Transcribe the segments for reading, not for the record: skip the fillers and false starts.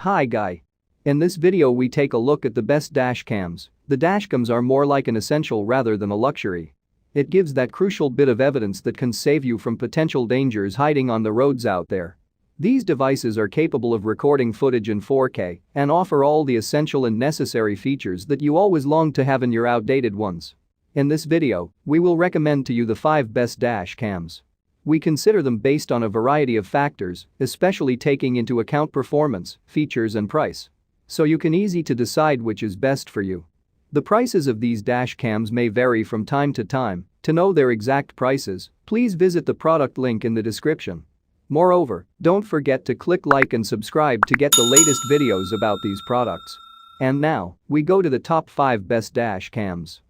Hi guy. In this video we take a look at the best dash cams. The dash cams are more like an essential rather than a luxury. It gives that crucial bit of evidence that can save you from potential dangers hiding on the roads out there. These devices are capable of recording footage in 4K and offer all the essential and necessary features that you always longed to have in your outdated ones. In this video, we will recommend to you the 5 best dash cams. We consider them based on a variety of factors, especially taking into account performance, features and price. So you can easy to decide which is best for you. The prices of these dash cams may vary from time to time. To know their exact prices, please visit the product link in the description. Moreover, don't forget to click like and subscribe to get the latest videos about these products. And now, we go to the top 5 best dash cams.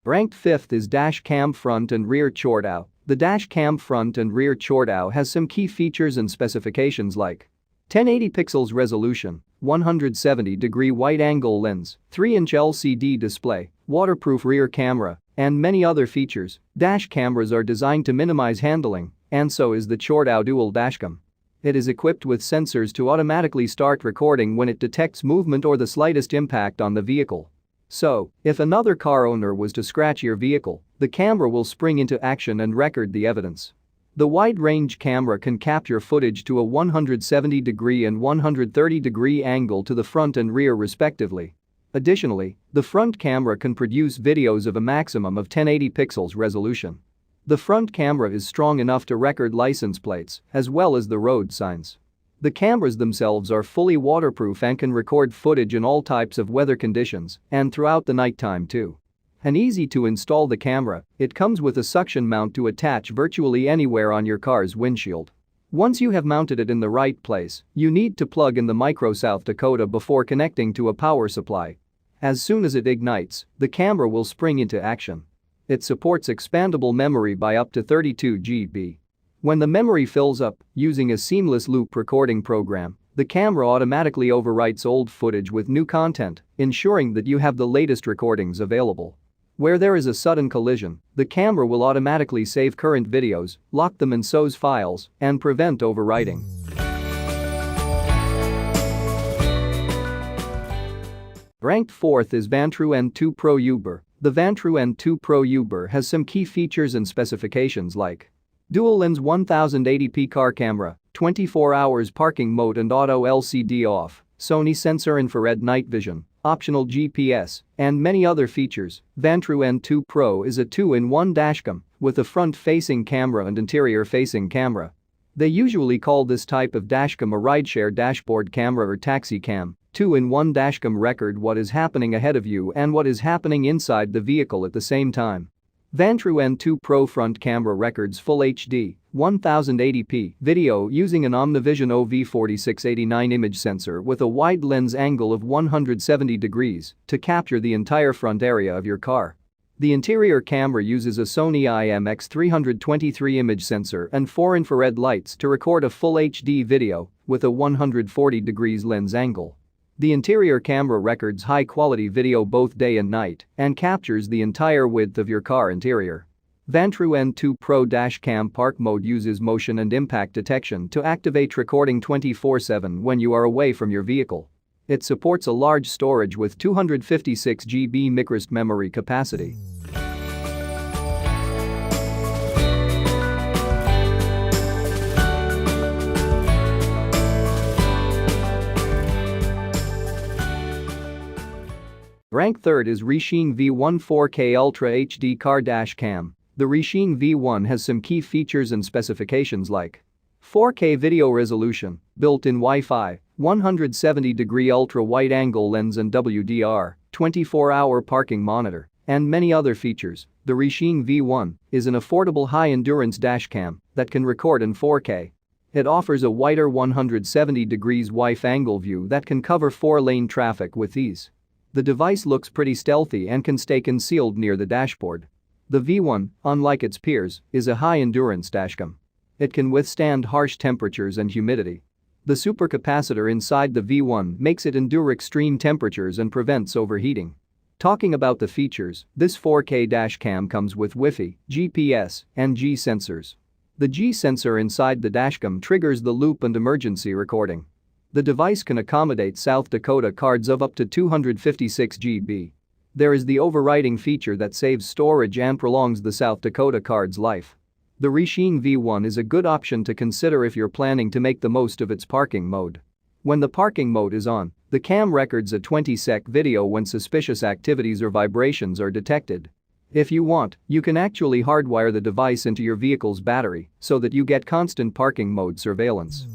Ranked 5th is Dash Cam Front and Rear CHORTAU. The Dash Cam Front and Rear CHORTAU has some key features and specifications like 1080 pixels resolution, 170-degree wide-angle lens, 3-inch LCD display, waterproof rear camera, and many other features. Dash cameras are designed to minimize handling, and so is the CHORTAU Dual Dashcam. It is equipped with sensors to automatically start recording when it detects movement or the slightest impact on the vehicle. So, if another car owner was to scratch your vehicle, the camera will spring into action and record the evidence. The wide-range camera can capture footage to a 170-degree and 130-degree angle to the front and rear respectively. Additionally, the front camera can produce videos of a maximum of 1080 pixels resolution. The front camera is strong enough to record license plates as well as the road signs. The cameras themselves are fully waterproof and can record footage in all types of weather conditions and throughout the nighttime too. And easy to install the camera, it comes with a suction mount to attach virtually anywhere on your car's windshield. Once you have mounted it in the right place, you need to plug in the micro South Dakota before connecting to a power supply. As soon as it ignites, the camera will spring into action. It supports expandable memory by up to 32 GB. When the memory fills up, using a seamless loop recording program, the camera automatically overwrites old footage with new content, ensuring that you have the latest recordings available. Where there is a sudden collision, the camera will automatically save current videos, lock them in SOS files, and prevent overwriting. Ranked 4th is Vantrue N2 Pro Uber. The Vantrue N2 Pro Uber has some key features and specifications like dual lens 1080p car camera, 24 hours parking mode and auto LCD off, Sony sensor infrared night vision, optional GPS, and many other features. Vantrue N2 Pro is a 2-in-1 dashcam with a front-facing camera and interior-facing camera. They usually call this type of dashcam a rideshare dashboard camera or taxi cam. 2-in-1 dashcam record what is happening ahead of you and what is happening inside the vehicle at the same time. Vantrue N2 Pro front camera records full HD, 1080p video using an Omnivision OV4689 image sensor with a wide lens angle of 170 degrees to capture the entire front area of your car. The interior camera uses a Sony IMX323 image sensor and 4 infrared lights to record a full HD video with a 140 degrees lens angle. The interior camera records high-quality video both day and night and captures the entire width of your car interior. Vantrue N2 Pro Dash Cam Park Mode uses motion and impact detection to activate recording 24/7 when you are away from your vehicle. It supports a large storage with 256 GB microSD memory capacity. Ranked 3rd is Reshin V1 4K Ultra HD Car Dash Cam. The Reshin V1 has some key features and specifications like 4K video resolution, built-in Wi-Fi, 170-degree ultra-wide-angle lens and WDR, 24-hour parking monitor, and many other features. The Reshin V1 is an affordable high-endurance dashcam that can record in 4K. It offers a wider 170 degrees wide-angle view that can cover 4-lane traffic with ease. The device looks pretty stealthy and can stay concealed near the dashboard. The V1, unlike its peers, is a high-endurance dashcam. It can withstand harsh temperatures and humidity. The supercapacitor inside the V1 makes it endure extreme temperatures and prevents overheating. Talking about the features, this 4K dash cam comes with Wi-Fi, GPS, and G sensors. The G sensor inside the dashcam triggers the loop and emergency recording. The device can accommodate South Dakota cards of up to 256 GB. There is the overwriting feature that saves storage and prolongs the South Dakota card's life. The Resheen V1 is a good option to consider if you're planning to make the most of its parking mode. When the parking mode is on, the cam records a 20-sec video when suspicious activities or vibrations are detected. If you want, you can actually hardwire the device into your vehicle's battery so that you get constant parking mode surveillance.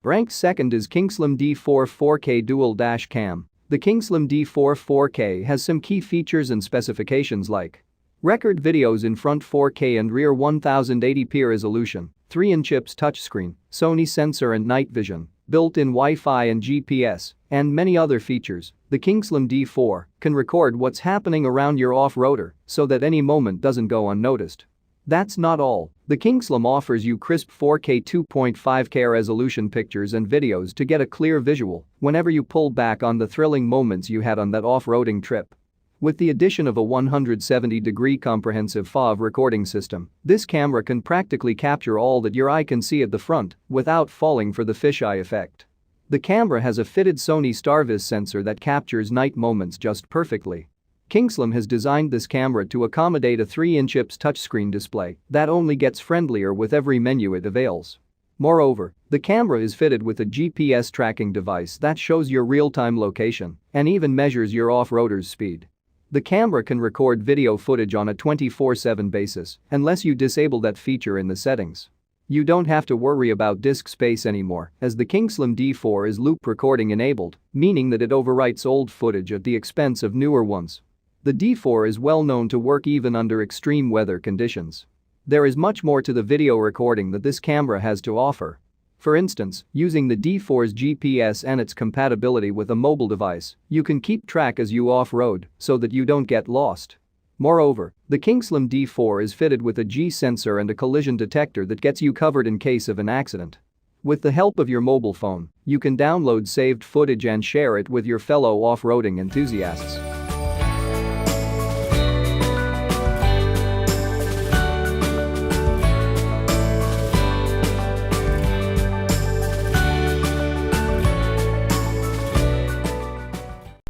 Ranked second is Kingslim D4 4K Dual Dash Cam. The Kingslim D4 4K has some key features and specifications like record videos in front 4K and rear 1080p resolution, 3-inch chips touchscreen, Sony sensor and night vision, built-in Wi-Fi and GPS, and many other features. The Kingslim D4 can record what's happening around your off-roader so that any moment doesn't go unnoticed. That's not all. The Kingslim offers you crisp 4K 2.5K resolution pictures and videos to get a clear visual whenever you pull back on the thrilling moments you had on that off-roading trip. With the addition of a 170-degree comprehensive VAVA recording system, this camera can practically capture all that your eye can see at the front without falling for the fisheye effect. The camera has a fitted Sony StarVis sensor that captures night moments just perfectly. Kingslim has designed this camera to accommodate a 3-inch IPS touchscreen display that only gets friendlier with every menu it avails. Moreover, the camera is fitted with a GPS tracking device that shows your real-time location and even measures your off-roader's speed. The camera can record video footage on a 24/7 basis unless you disable that feature in the settings. You don't have to worry about disk space anymore, as the Kingslim D4 is loop recording enabled, meaning that it overwrites old footage at the expense of newer ones. The D4 is well known to work even under extreme weather conditions. There is much more to the video recording that this camera has to offer. For instance, using the D4's GPS and its compatibility with a mobile device, you can keep track as you off-road so that you don't get lost. Moreover, the Kingslim D4 is fitted with a G sensor and a collision detector that gets you covered in case of an accident. With the help of your mobile phone, you can download saved footage and share it with your fellow off-roading enthusiasts.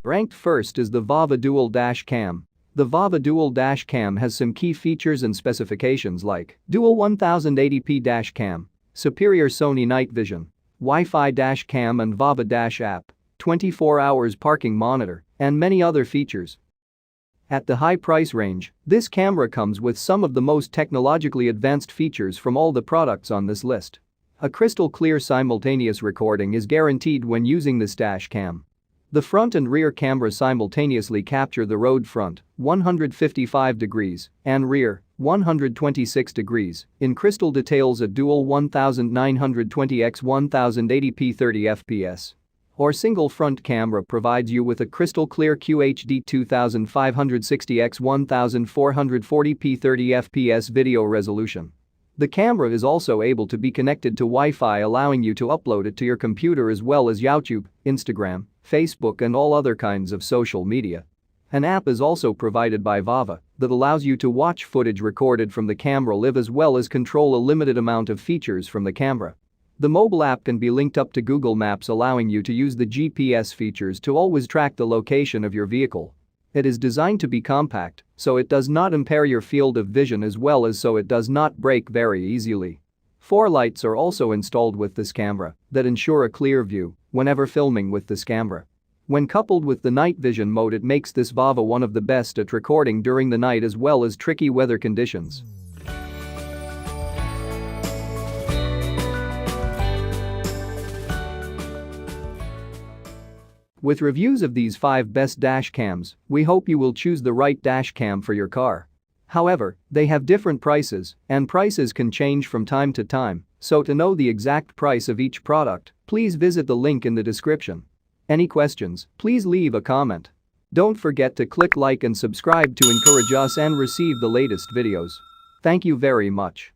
Ranked first is the VAVA Dual Dash Cam. The VAVA Dual Dash Cam has some key features and specifications like Dual 1080p Dash Cam, superior Sony night vision, Wi-Fi Dash Cam and VAVA Dash app, 24 hours parking monitor, and many other features. At the high price range, this camera comes with some of the most technologically advanced features from all the products on this list. A crystal clear simultaneous recording is guaranteed when using this dash cam. The front and rear camera simultaneously capture the road front, 155 degrees, and rear, 126 degrees, in crystal details at dual 1920x 1080p 30 fps. Or single front camera provides you with a crystal clear QHD 2560x 1440p 30 fps video resolution. The camera is also able to be connected to Wi-Fi, allowing you to upload it to your computer as well as YouTube, Instagram, Facebook and all other kinds of social media. An app is also provided by VAVA that allows you to watch footage recorded from the camera live as well as control a limited amount of features from the camera. The mobile app can be linked up to Google Maps, allowing you to use the GPS features to always track the location of your vehicle. It is designed to be compact, so it does not impair your field of vision as well as so it does not break very easily. 4 lights are also installed with this camera that ensure a clear view whenever filming with this camera. When coupled with the night vision mode, it makes this VAVA one of the best at recording during the night as well as tricky weather conditions. With reviews of these 5 best dash cams, we hope you will choose the right dash cam for your car. However, they have different prices, and prices can change from time to time, so to know the exact price of each product, please visit the link in the description. Any questions, please leave a comment. Don't forget to click like and subscribe to encourage us and receive the latest videos. Thank you very much.